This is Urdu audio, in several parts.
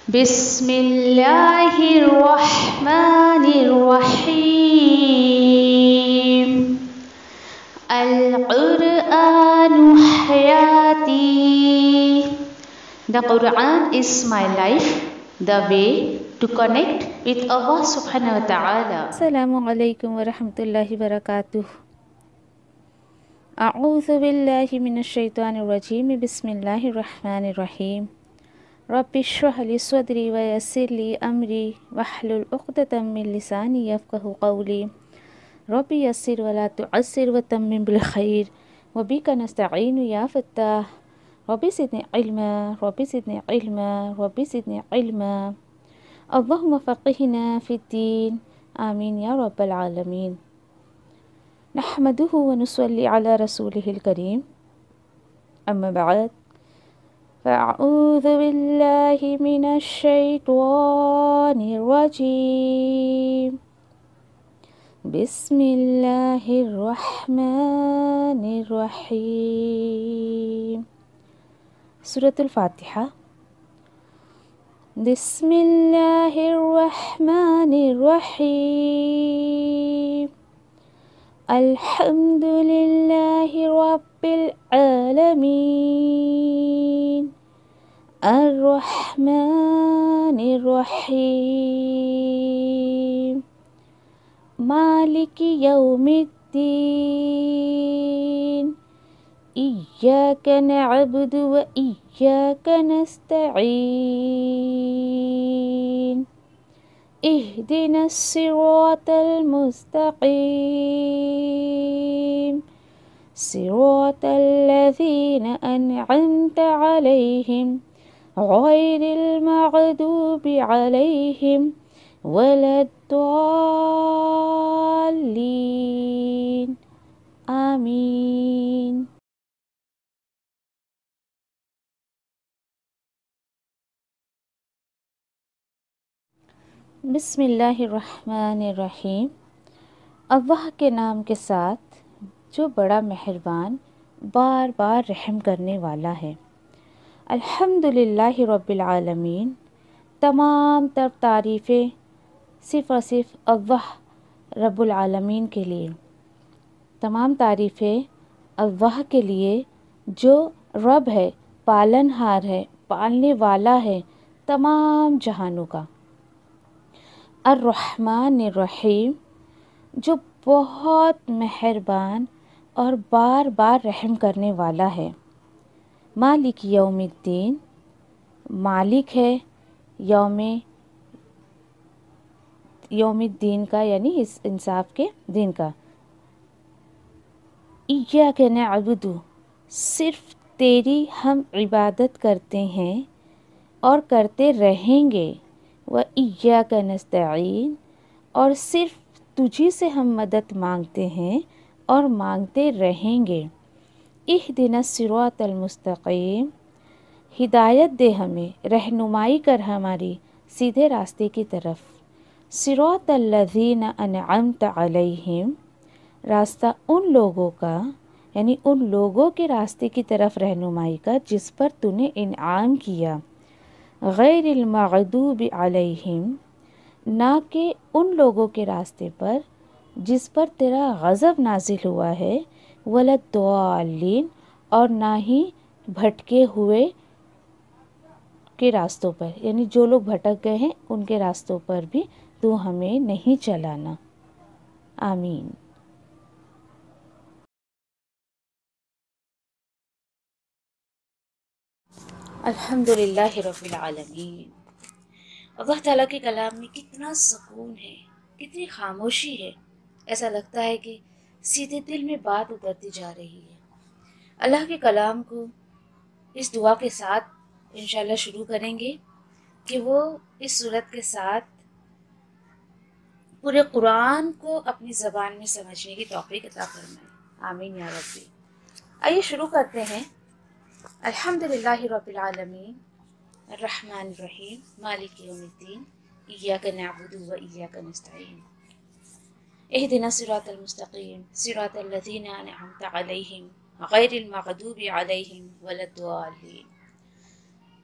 بسم اللہ الرحمن الرحیم القرآن حیاتی. The Quran is my life, the way to connect with Allah subhanahu wa ta'ala. السلام علیکم ورحمۃ اللہ وبرکاتہ. اعوذ باللہ من الشیطان الرجیم. بسم اللہ الرحمن الرحیم. رب اشرح لی صدری ویسر لی امری واحلل عقدۃ من لسانی یفقہوا قولی. رب یسر ولا تعسر وتمم بالخیر وبک نستعین یا فتاح. رب زدنی علما رب زدنی علما رب زدنی علما. اللہم فقہنا فی الدین. آمین یا رب العالمین. نحمدہ ونصلی علی رسولہ الکریم. اما بعد فاعوذ باللہ من الشیطان الرجیم. بسم اللہ الرحمن الرحیم. سورۃ الفاتحہ. بسم اللہ الرحمن الرحیم. الحمد للہ رب العالمین. الرحمن الرحیم. مالک یوم الدین. ایاک نعبد و ایاک نستعین. اہدنا الصراط المستقیم. صراط الذین انعمت علیہم غیر المغضوب علیہم ولا الضالین. آمین. بسم اللہ الرحمن الرحیم. اللہ کے نام کے ساتھ جو بڑا مہربان بار بار رحم کرنے والا ہے. الحمدللہ رب العالمین. تمام تر تعریفیں صرف اور صرف اللہ رب العالمین کے لیے. تمام تعریفیں اللہ کے لیے جو رب ہے، پالن ہار ہے، پالنے والا ہے تمام جہانوں کا. الرحمن الرحیم، جو بہت مہربان اور بار بار رحم کرنے والا ہے. مالک یوم الدین، مالک ہے یوم الدین کا، یعنی اس انصاف کے دن کا. ایاک نعبد، صرف تیری ہم عبادت کرتے ہیں اور کرتے رہیں گے. و ایاک نستعین، اور صرف تجھی سے ہم مدد مانگتے ہیں اور مانگتے رہیں گے. اہدنا الصراط المستقیم، ہدایت دے ہمیں، رہنمائی کر ہماری سیدھے راستے کی طرف. صراط الذین انعمت علیہم، راستہ ان لوگوں کا، یعنی ان لوگوں کے راستے کی طرف رہنمائی کر جس پر تو نے انعام کیا. غیر المغضوب علیہم، نہ کہ ان لوگوں کے راستے پر جس پر تیرا غضب نازل ہوا ہے. ولا الضالین، اور نہ ہی بھٹکے ہوئے کے راستوں پر، یعنی جو لوگ بھٹک گئے ہیں ان کے راستوں پر بھی تو ہمیں نہیں چلانا. آمین. الحمدللہ رب العالمین. اللہ تعالیٰ کے کلام میں کتنا سکون ہے، کتنی خاموشی ہے. ایسا لگتا ہے کہ سیدھے دل میں بات اترتی جا رہی ہے. اللہ کے کلام کو اس دعا کے ساتھ انشاءاللہ شروع کریں گے کہ وہ اس صورت کے ساتھ پورے قرآن کو اپنی زبان میں سمجھنے کی توفیق عطا فرمائے. آمین یا ربی. آئیے شروع کرتے ہیں. الحمدللہ رب العالمین الرحمن الرحیم مالک یوم الدین ایاک نعبد و ایاک نستعین اہدنا الصراط المستقیم صراط الذین انعمت علیہم غیر المغضوب علیہم ولا الضالین.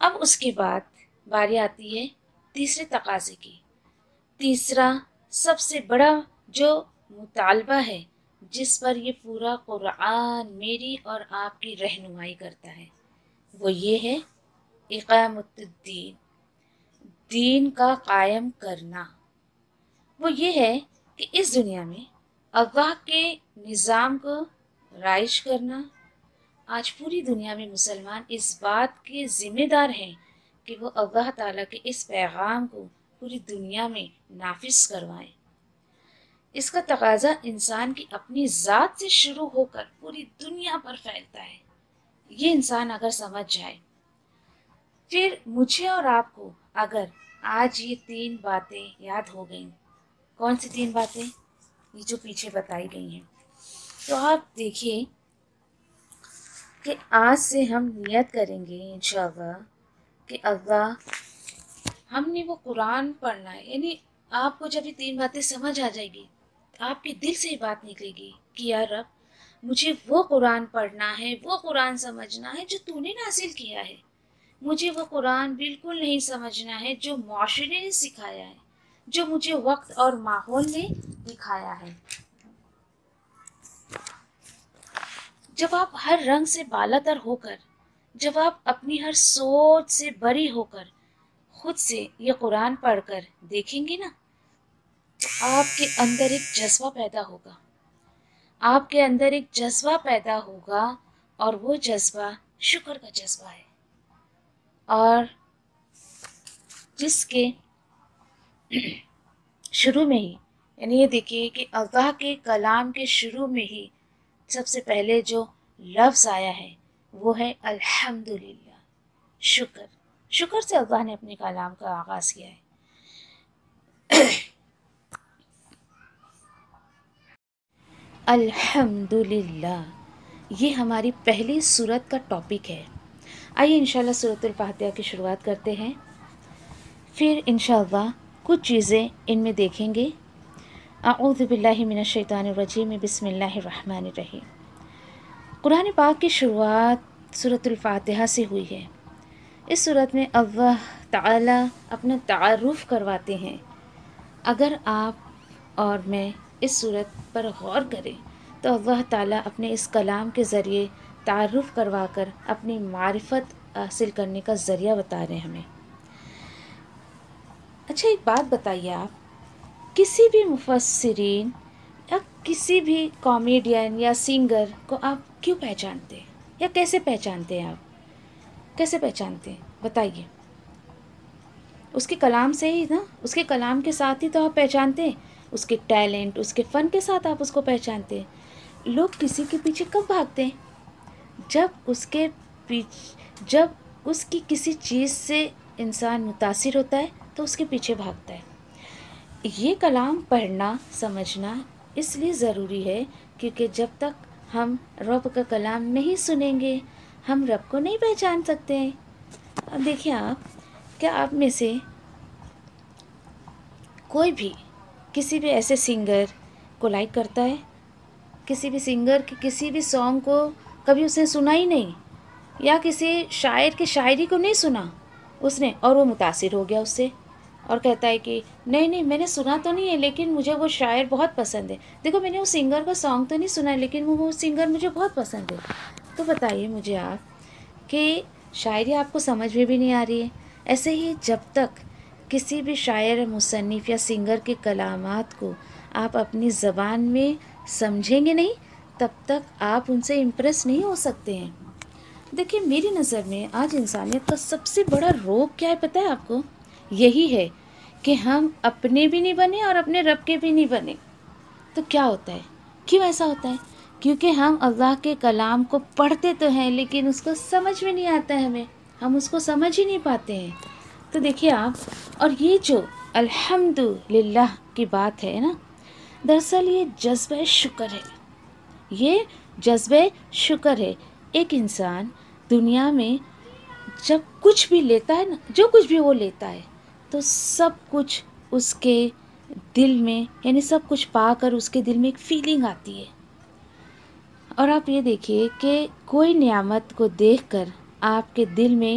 اب اس کے بعد باری آتی ہے تیسرے تقاضے کی. تیسرا سب سے بڑا جو مطالبہ ہے جس پر یہ پورا قرآن میری اور آپ کی رہنمائی کرتا ہے، وہ یہ ہے اقامت الدین، دین کا قائم کرنا. وہ یہ ہے کہ اس دنیا میں اللہ کے نظام کو رائج کرنا. آج پوری دنیا میں مسلمان اس بات کے ذمہ دار ہیں کہ وہ اللہ تعالیٰ کے اس پیغام کو پوری دنیا میں نافذ کروائیں. اس کا تقاضا انسان کی اپنی ذات سے شروع ہو کر پوری دنیا پر پھیلتا ہے. یہ انسان اگر سمجھ جائے، پھر مجھے اور آپ کو اگر آج یہ 3 باتیں یاد ہو گئیں. کون سی 3 باتیں؟ یہ جو پیچھے بتائی گئی ہیں. تو آپ دیکھیے کہ آج سے ہم نیت کریں گے انشاءاللہ کہ اللہ ہم نے وہ قرآن پڑھنا ہے. یعنی آپ کو جب یہ 3 باتیں سمجھ آ جائے گی، آپ کے دل سے یہ بات نکلے گی کہ یا رب مجھے وہ قرآن پڑھنا ہے، وہ قرآن سمجھنا ہے جو تو نے نازل کیا ہے. مجھے وہ قرآن بالکل نہیں سمجھنا ہے جو معاشرے نے سکھایا ہے، جو مجھے وقت اور ماحول نے دکھایا ہے. جب آپ ہر رنگ سے بالاتر ہو کر، جب آپ اپنی ہر سوچ سے بری ہو کر خود سے یہ قرآن پڑھ کر دیکھیں گے نا، تو آپ کے اندر ایک جذبہ پیدا ہوگا. آپ کے اندر ایک جذبہ پیدا ہوگا اور وہ جذبہ شکر کا جذبہ ہے. اور جس کے شروع میں ہی، یعنی یہ دیکھیے کہ اللہ کے کلام کے شروع میں ہی سب سے پہلے جو لفظ آیا ہے وہ ہے الحمدللہ. شکر. شکر سے اللہ نے اپنے کلام کا آغاز کیا ہے. الحمدللہ یہ ہماری پہلی سورت کا ٹاپک ہے. آئیے انشاءاللہ سورۃ الفاتحہ کی شروعات کرتے ہیں، پھر انشاءاللہ کچھ چیزیں ان میں دیکھیں گے. اعوذ باللہ من الشیطان الرجیم، بسم اللہ الرحمن الرحیم. قرآن پاک کی شروعات سورۃ الفاتحہ سے ہوئی ہے. اس سورت میں اللہ تعالیٰ اپنا تعارف کرواتے ہیں. اگر آپ اور میں اس سورت پر غور کریں تو اللہ تعالیٰ اپنے اس کلام کے ذریعے تعارف کروا کر اپنی معرفت حاصل کرنے کا ذریعہ بتا رہے ہیں ہمیں. اچھا ایک بات بتائیے، آپ کسی بھی مفسرین یا کسی بھی کامیڈین یا سنگر کو آپ کیوں پہچانتے ہیں یا کیسے پہچانتے ہیں؟ آپ کیسے پہچانتے ہیں بتائیے؟ اس کے کلام سے ہی نا، اس کے کلام کے ساتھ ہی تو آپ پہچانتے ہیں. اس کے ٹیلنٹ، اس کے فن کے ساتھ آپ اس کو پہچانتے ہیں. لوگ کسی کے پیچھے کب بھاگتے ہیں؟ جب اس کی کسی چیز سے انسان متاثر ہوتا ہے تو اس کے پیچھے بھاگتا ہے. یہ کلام پڑھنا سمجھنا اس لیے ضروری ہے کیونکہ جب تک ہم رب کا کلام نہیں سنیں گے ہم رب کو نہیں پہچان سکتے ہیں. اب دیکھیں آپ، کیا آپ میں سے کوئی بھی کسی بھی ایسے سنگر کو لائک کرتا ہے؟ کسی بھی سنگر کی کسی بھی سانگ کو کبھی اس نے سنا ہی نہیں، یا کسی شاعر کی شاعری کو نہیں سنا اس نے اور وہ متاثر ہو گیا اس سے اور کہتا ہے کہ نہیں میں نے سنا تو نہیں ہے لیکن مجھے وہ شاعر بہت پسند ہے. دیکھو میں نے اس سنگر کا سانگ تو نہیں سنا ہے لیکن وہ سنگر مجھے بہت پسند ہے. تو بتائیے مجھے آپ کہ شاعری آپ کو سمجھ میں بھی نہیں آ رہی ہے. ایسے ہی جب تک کسی بھی شاعر، مصنف یا سنگر کے کلامات کو آپ اپنی زبان میں سمجھیں گے نہیں تب تک آپ ان سے امپریس نہیں ہو سکتے ہیں. دیکھیں میری نظر میں آج انسانیت کا سب سے بڑا روگ کیا ہے پتہ ہے آپ کو؟ یہی ہے کہ ہم اپنے بھی نہیں بنے اور اپنے رب کے بھی نہیں بنے. تو کیا ہوتا ہے؟ کیوں ایسا ہوتا ہے؟ کیونکہ ہم اللہ کے کلام کو پڑھتے تو ہیں لیکن اس کو سمجھ میں نہیں آتا ہے. ہم اس کو سمجھ ہی نہیں پاتے ہیں. تو دیکھیے آپ، اور یہ جو الحمدللہ کی بات ہے نا، دراصل یہ جذبہ شکر ہے. یہ جذبہ شکر ہے. ایک انسان دنیا میں جب کچھ بھی لیتا ہے نا، جو کچھ بھی وہ لیتا ہے تو سب کچھ اس کے دل میں، یعنی سب کچھ پا کر اس کے دل میں ایک فیلنگ آتی ہے. اور آپ یہ دیکھیے کہ کوئی نعمت کو دیکھ کر آپ کے دل میں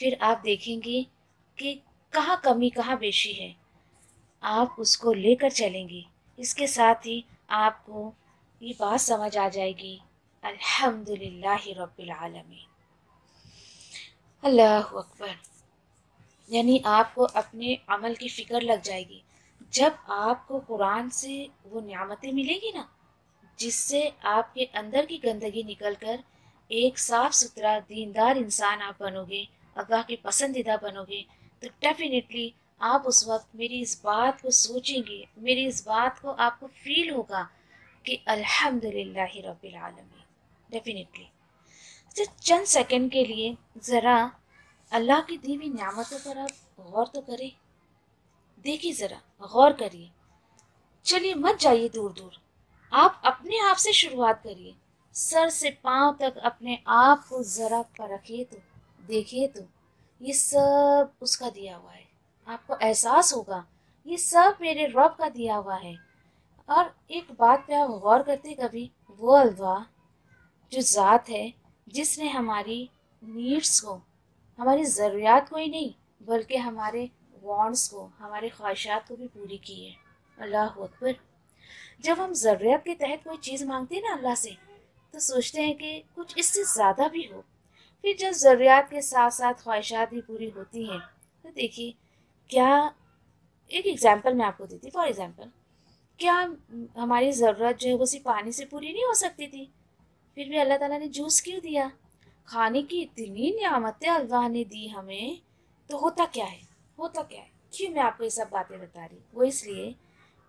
پھر آپ دیکھیں گے کہ کہاں کمی کہاں بیشی ہے، آپ اس کو لے کر چلیں گی۔ اس کے ساتھ ہی آپ کو یہ بات سمجھ آ جائے گی، الحمدللہ رب العالمین، اللہ اکبر، یعنی آپ کو اپنے عمل کی فکر لگ جائے گی۔ جب آپ کو قرآن سے وہ نعمتیں ملے گی نا، جس سے آپ کے اندر کی گندگی نکل کر ایک صاف ستھرا دیندار انسان آپ بنو گے، اللہ کے پسندیدہ بنو گے، تو ڈیفینیٹلی آپ اس وقت میری اس بات کو سوچیں گے، میری اس بات کو آپ کو فیل ہوگا کہ الحمدللہ رب العالمین۔ ڈیفینیٹلی چند سیکنڈ کے لیے ذرا اللہ کی دی ہوئی نعمتوں پر آپ غور تو کریں، دیکھیے، ذرا غور کریے، چلیے مت جائیے دور دور، آپ اپنے آپ سے شروعات کریے، سر سے پاؤں تک اپنے آپ کو ذرا پرکھیے تو دیکھیے تو یہ سب اس کا دیا ہوا ہے، آپ کو احساس ہوگا یہ سب میرے رب کا دیا ہوا ہے۔ اور ایک بات پہ آپ غور کرتے کبھی، وہ اللہ جو ذات ہے جس نے ہماری نیڈس کو، ہماری ضروریات کو ہی نہیں بلکہ ہمارے وانٹس کو، ہمارے خواہشات کو بھی پوری کی ہے، اللہ اکبر۔ جب ہم ضروریات کے تحت کوئی چیز مانگتے ہیں نا اللہ سے، تو سوچتے ہیں کہ کچھ اس سے زیادہ بھی ہو، پھر جب ضروریات کے ساتھ ساتھ خواہشات بھی پوری ہوتی ہیں تو دیکھیے کیا، ایک ایگزامپل میں آپ کو دیتی، فار ایگزامپل، کیا ہماری ضرورت جو ہے وہ صرف پانی سے پوری نہیں ہو سکتی تھی؟ پھر بھی اللہ تعالیٰ نے جوس کیوں دیا؟ کھانے کی اتنی نعمتیں اللہ نے دی ہمیں، تو ہوتا کیا ہے، ہوتا کیا ہے، کیوں میں آپ کو یہ سب باتیں بتا رہی؟ وہ اس لیے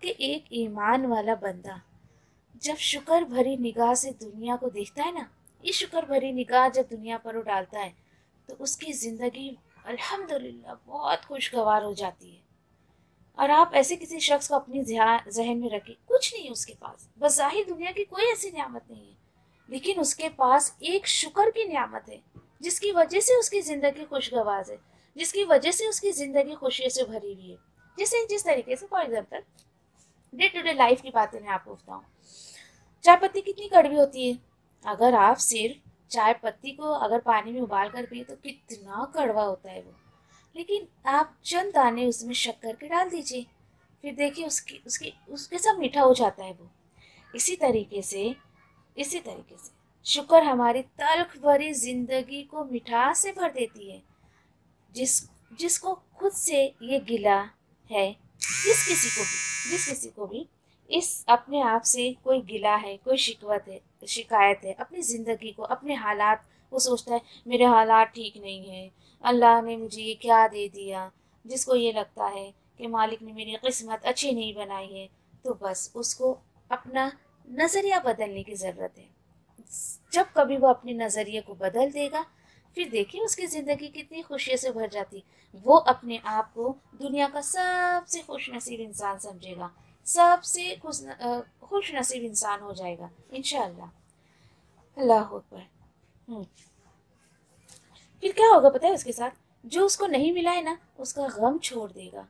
کہ ایک ایمان والا بندہ جب شکر بھری نگاہ سے دنیا کو دیکھتا ہے نا، یہ شکر بھری نگاہ جب دنیا پر وہ ڈالتا ہے تو اس کی زندگی الحمدللہ بہت خوشگوار ہو جاتی ہے۔ اور آپ ایسے کسی شخص کو اپنی ذہن میں رکھیں، کچھ نہیں ہے اس کے پاس، بظاہر دنیا کی کوئی ایسی نعمت نہیں ہے، لیکن اس کے پاس ایک شکر کی نعمت ہے جس کی وجہ سے اس کی زندگی خوشگوار ہے، جس کی وجہ سے اس کی زندگی خوشی سے بھری ہوئی ہے۔ جس طریقے سے for example day to day life کی باتیں میں آپ کو بتاؤں، چائے پتی کتنی کڑوی ہوتی ہے، اگر آپ صرف چائے پتی کو اگر پانی میں ابال کر پیے تو کتنا کڑوا ہوتا ہے وہ، لیکن آپ چند دانے اس میں شکر کے ڈال دیجئے، پھر دیکھیے اس کے سب میٹھا ہو جاتا ہے وہ۔ اسی طریقے سے شکر ہماری تلخ بھری زندگی کو مٹھاس سے بھر دیتی ہے۔ جس کو خود سے یہ گلا ہے، جس کسی کو بھی اس اپنے آپ سے کوئی گلا ہے، کوئی شکایت ہے اپنی زندگی کو، اپنے حالات، وہ سوچتا ہے میرے حالات ٹھیک نہیں ہیں، اللہ نے مجھے یہ کیا دے دیا، جس کو یہ لگتا ہے کہ مالک نے میری قسمت اچھی نہیں بنائی ہے، تو بس اس کو اپنا نظریہ بدلنے کی ضرورت ہے۔ جب کبھی وہ اپنے نظریے کو بدل دے گا، پھر دیکھیں اس کی زندگی کتنی خوشی سے بھر جاتی، وہ اپنے آپ کو دنیا کا سب سے خوش نصیب انسان سمجھے گا، سب سے خوش نصیب انسان ہو جائے گا انشاءاللہ، اللہ اکبر۔ پھر کیا ہوگا پتہ ہے اس کے ساتھ؟ جو اس کو نہیں ملا ہے نا، اس کا غم چھوڑ دے گا،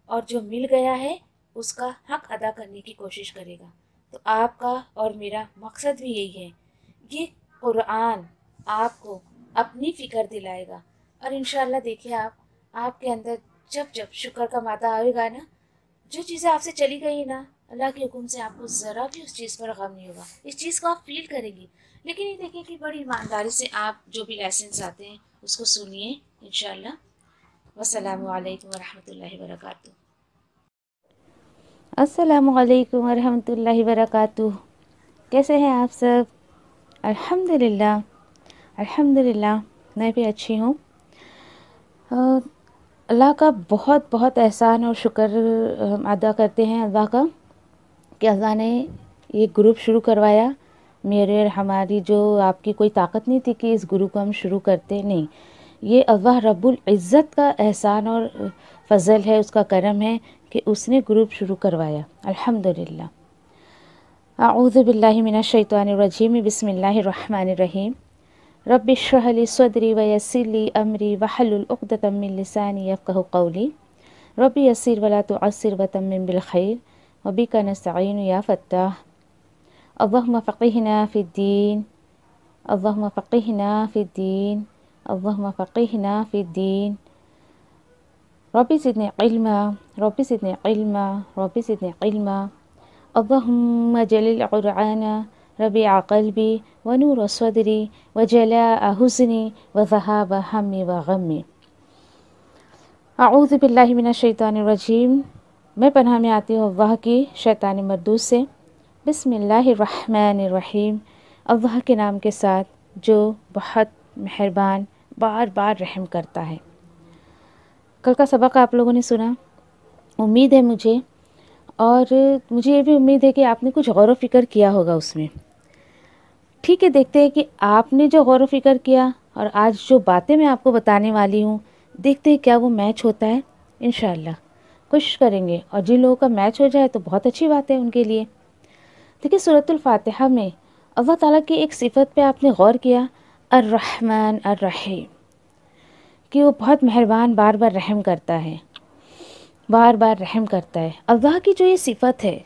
اور جو مل گیا ہے اس کا حق ادا کرنے کی کوشش کرے گا۔ تو آپ کا اور میرا مقصد بھی یہی ہے، یہ قرآن آپ کو اپنی فکر دلائے گا، اور انشاءاللہ دیکھیں آپ کے اندر جب شکر کا مادہ آئے گا نا، جو چیزیں آپ سے چلی گئی نا، اللہ کے حکم سے آپ کو ذرا بھی اس چیز پر غم نہیں ہوگا، اس چیز کو آپ فیل کریں گی۔ لیکن یہ دیکھیں کہ بڑی ایمانداری سے آپ جو بھی لیسنس آتے ہیں اس کو سنیے انشاءاللہ۔ والسلام علیکم ورحمۃ اللہ وبرکاتہ۔ السلام علیکم ورحمۃ اللہ وبرکاتہ، کیسے ہیں آپ سب؟ الحمدللہ میں بھی اچھی ہوں۔ اللہ کا بہت بہت احسان اور شکر ہم ادا کرتے ہیں اللہ کا کہ اللہ نے یہ گروپ شروع کروایا، میرے اور ہماری جو آپ کی کوئی طاقت نہیں تھی کہ اس گروپ کو ہم شروع کرتے، نہیں، یہ اللہ رب العزت کا احسان اور فضل ہے، اس کا کرم ہے کہ اس نے گروپ شروع کروایا، الحمدللہ۔ اعوذ باللہ من الشیطان الرجیم، بسم اللہ الرحمن الرحیم، رب اشرح لی صدری ویسر لی امری واحلل عقدۃ من لسانی یفقہوا قولی، رب یسر ولا تعسر وتمم بالخیر وبک نستعین یا فتاح، اللہم فقہنا فی الدین، اللہم فقہنا فی الدین، اللهم فقهنا في الدين ربي زدني علما ربي زدني علما ربي زدني علما اللهم اجعل القرآن ربيع قلبي ونور صدري وجلاء حزني وذهاب همي وغمي۔ اعوذ باللہ من الشیطان الرجیم، میں پناہ میں آتی ہوں اللہ کی شیطان مردود سے۔ بسم اللہ الرحمن الرحیم، اللہ کے نام کے ساتھ جو بہت مہربان بار بار رحم کرتا ہے۔ کل کا سبق آپ لوگوں نے سنا، امید ہے مجھے یہ بھی امید ہے کہ آپ نے کچھ غور و فکر کیا ہوگا اس میں۔ ٹھیک ہے، دیکھتے ہیں کہ آپ نے جو غور و فکر کیا اور آج جو باتیں میں آپ کو بتانے والی ہوں، دیکھتے ہیں کیا وہ میچ ہوتا ہے۔ انشاءاللہ کوشش کریں گے، اور جن لوگوں کا میچ ہو جائے تو بہت اچھی بات ہے ان کے لیے۔ دیکھیے سورۃ الفاتحہ میں اللہ تعالیٰ کی ایک صفت پہ آپ نے غور کیا، الرحمن الرحیم، کہ وہ بہت مہربان، بار بار رحم کرتا ہے، بار بار رحم کرتا ہے۔ اللہ کی جو یہ صفت ہے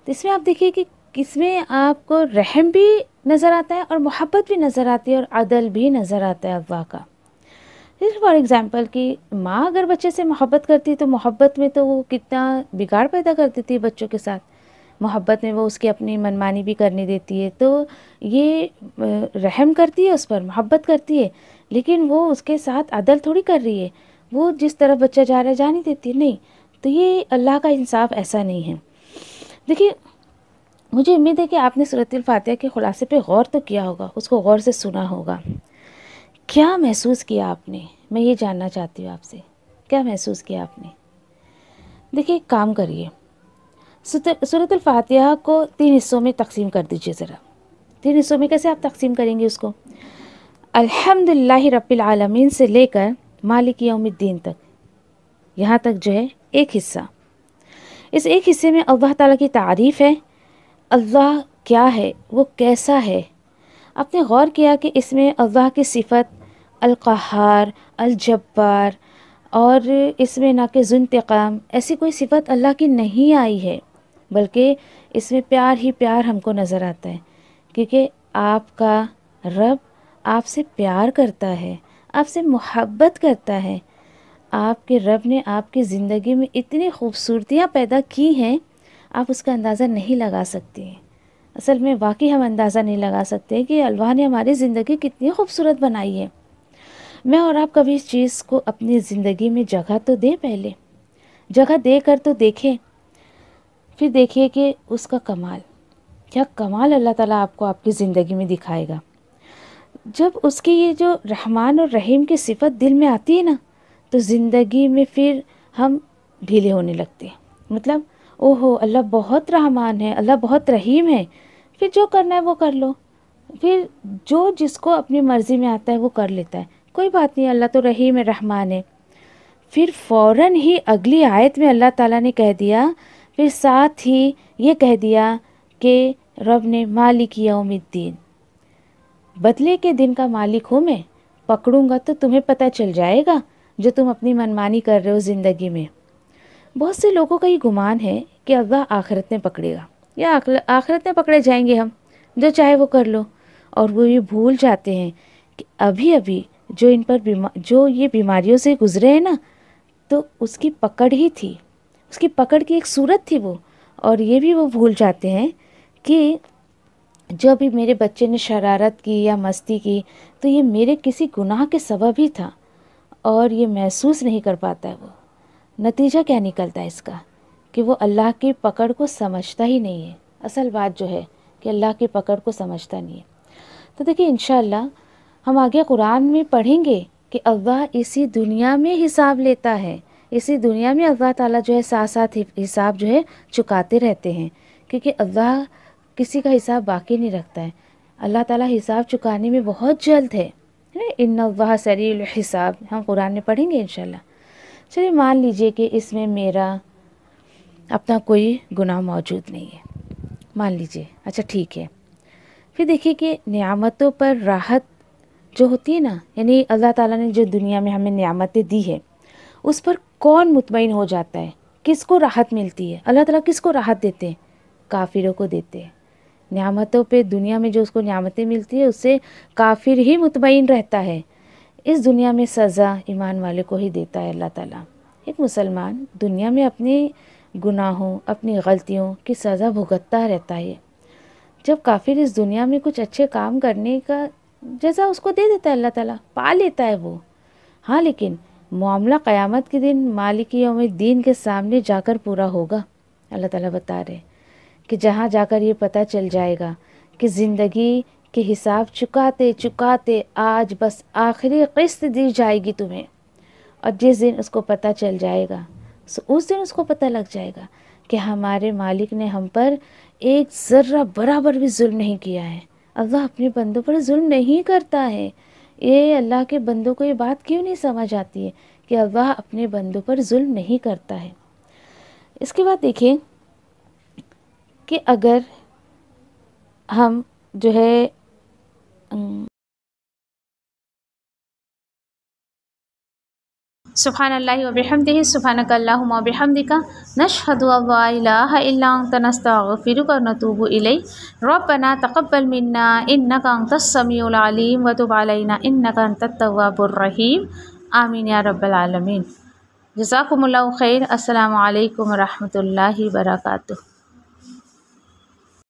تو اس میں آپ دیکھیے کہ اس میں آپ کو رحم بھی نظر آتا ہے اور محبت بھی نظر آتی ہے اور عدل بھی نظر آتا ہے اللہ کا۔ فار ایگزامپل کہ ماں اگر بچے سے محبت کرتی ہے تو محبت میں تو وہ کتنا بگاڑ پیدا کر دیتی ہے بچوں کے ساتھ، محبت میں وہ اس کی اپنی منمانی بھی کرنے دیتی ہے، تو یہ رحم کرتی ہے، اس پر محبت کرتی ہے، لیکن وہ اس کے ساتھ عدل تھوڑی کر رہی ہے، وہ جس طرف بچہ جا رہا ہے جا نہیں دیتی، نہیں۔ تو یہ اللہ کا انصاف ایسا نہیں ہے۔ دیکھیے مجھے امید ہے کہ آپ نے سورۃ الفاتحہ کے خلاصے پہ غور تو کیا ہوگا، اس کو غور سے سنا ہوگا۔ کیا محسوس کیا آپ نے؟ میں یہ جاننا چاہتی ہوں آپ سے، کیا محسوس کیا آپ نے؟ دیکھیے ایک کام کریے، سورۃ الفاتحہ کو 3 حصوں میں تقسیم کر دیجئے ذرا۔ 3 حصوں میں کیسے آپ تقسیم کریں گے اس کو؟ الحمدللہ رب العالمین سے لے کر مالک یوم الدین تک، یہاں تک جو ہے ایک حصہ۔ اس ایک حصے میں اللہ تعالیٰ کی تعریف ہے، اللہ کیا ہے، وہ کیسا ہے۔ آپ نے غور کیا کہ اس میں اللہ کی صفت القہار، الجبار، اور اس میں نہ کہ ذو انتقام، ایسی کوئی صفت اللہ کی نہیں آئی ہے، بلکہ اس میں پیار ہی پیار ہم کو نظر آتا ہے، کیونکہ آپ کا رب آپ سے پیار کرتا ہے، آپ سے محبت کرتا ہے۔ آپ کے رب نے آپ کی زندگی میں اتنی خوبصورتیاں پیدا کی ہیں، آپ اس کا اندازہ نہیں لگا سکتے ہیں۔ اصل میں واقعی ہم اندازہ نہیں لگا سکتے کہ اللہ نے ہماری زندگی کتنی خوبصورت بنائی ہے۔ میں اور آپ کبھی اس چیز کو اپنی زندگی میں جگہ تو دیں، پہلے جگہ دے کر تو دیکھیں، پھر دیکھیے کہ اس کا کمال، کیا کمال اللہ تعالیٰ آپ کو آپ کی زندگی میں دکھائے گا۔ جب اس کی یہ جو رحمان اور رحیم کی صفت دل میں آتی ہے نا، تو زندگی میں پھر ہم ڈھیلے ہونے لگتے ہیں، مطلب اوہو اللہ بہت رحمان ہے، اللہ بہت رحیم ہے، پھر جو کرنا ہے وہ کر لو، پھر جو جس کو اپنی مرضی میں آتا ہے وہ کر لیتا ہے، کوئی بات نہیں، اللہ تو رحیم ہے، رحمان ہے۔ پھر فوراً ہی اگلی آیت میں اللہ تعالیٰ نے کہہ دیا، پھر ساتھ ہی یہ کہہ دیا کہ رب نے مالک یوم الدین، بدلے کے دن کا مالک ہوں میں، پکڑوں گا تو تمہیں پتہ چل جائے گا جو تم اپنی منمانی کر رہے ہو زندگی میں۔ بہت سے لوگوں کا یہ گمان ہے کہ اللہ آخرت میں پکڑے گا، یا آخرت میں پکڑے جائیں گے ہم، جو چاہے وہ کر لو، اور وہ یہ بھول جاتے ہیں کہ ابھی ابھی جو ان پر جو یہ بیماریوں سے گزرے ہیں نا، تو اس کی پکڑ ہی تھی، اس کی پکڑ کی ایک صورت تھی وہ، اور یہ بھی وہ بھول جاتے ہیں کہ جو بھی میرے بچے نے شرارت کی یا مستی کی تو یہ میرے کسی گناہ کے سبب ہی تھا، اور یہ محسوس نہیں کر پاتا ہے وہ۔ نتیجہ کیا نکلتا ہے اس کا کہ وہ اللہ کی پکڑ کو سمجھتا ہی نہیں ہے۔ اصل بات جو ہے کہ اللہ کی پکڑ کو سمجھتا نہیں ہے۔ تو دیکھیں انشاءاللہ ہم آگے قرآن میں پڑھیں گے کہ اللہ اسی دنیا میں حساب لیتا ہے، اسی دنیا میں اللہ تعالیٰ جو ہے ساتھ ساتھ حساب جو ہے چکاتے رہتے ہیں، کیونکہ اللہ کسی کا حساب باقی نہیں رکھتا ہے۔ اللہ تعالیٰ حساب چکانے میں بہت جلد ہے، ان اللہ سریع الحساب، ہم قرآن میں پڑھیں گے انشاءاللہ۔ چلیے مان لیجئے کہ اس میں میرا اپنا کوئی گناہ موجود نہیں ہے، مان لیجئے، اچھا ٹھیک ہے۔ پھر دیکھیے کہ نعمتوں پر راحت جو ہوتی ہے نا، یعنی اللہ تعالیٰ نے جو دنیا میں ہمیں نعمتیں دی ہے، اس پر کون مطمئن ہو جاتا ہے، کس کو راحت ملتی ہے؟ اللہ تعالیٰ کس کو راحت دیتے ہیں؟ کافروں کو دیتے ہیں۔ نعمتوں پہ دنیا میں جو اس کو نعمتیں ملتی ہے اس سے کافر ہی مطمئن رہتا ہے۔ اس دنیا میں سزا ایمان والے کو ہی دیتا ہے اللہ تعالیٰ۔ ایک مسلمان دنیا میں اپنے گناہوں، اپنی غلطیوں کی سزا بھگتتا رہتا ہے، جب کافر اس دنیا میں کچھ اچھے کام کرنے کا جزا اس کو دے دیتا ہے اللہ تعالیٰ، پا لیتا ہے وہ۔ ہاں لیکن معاملہ قیامت کے دن مالک یوم الدین کے سامنے جا کر پورا ہوگا۔ اللہ تعالیٰ بتا رہے کہ جہاں جا کر یہ پتہ چل جائے گا کہ زندگی کے حساب چکاتے چکاتے آج بس آخری قسط دی جائے گی تمہیں، اور جس دن اس کو پتہ چل جائے گا، اس دن اس کو پتہ لگ جائے گا کہ ہمارے مالک نے ہم پر ایک ذرہ برابر بھی ظلم نہیں کیا ہے۔ اللہ اپنے بندوں پر ظلم نہیں کرتا ہے۔ یہ اللہ کے بندوں کو یہ بات کیوں نہیں سمجھ آتی ہے کہ اللہ اپنے بندوں پر ظلم نہیں کرتا ہے۔ اس کے بعد دیکھیں کہ اگر ہم جو ہے سبحان اللہ و بحمدہ، سبحانک اللہم و بحمدک، نشہد ان لا الہ الا انت، نستغفرک و نتوب الیک، ربنا تقبل منا انک انت السمیع العلیم وتب علینا انک انت التواب الرحیم، آمین یا رب العالمین۔ جزاکم اللہ خیر۔ السلام علیکم و رحمۃ اللہ وبرکاتہ۔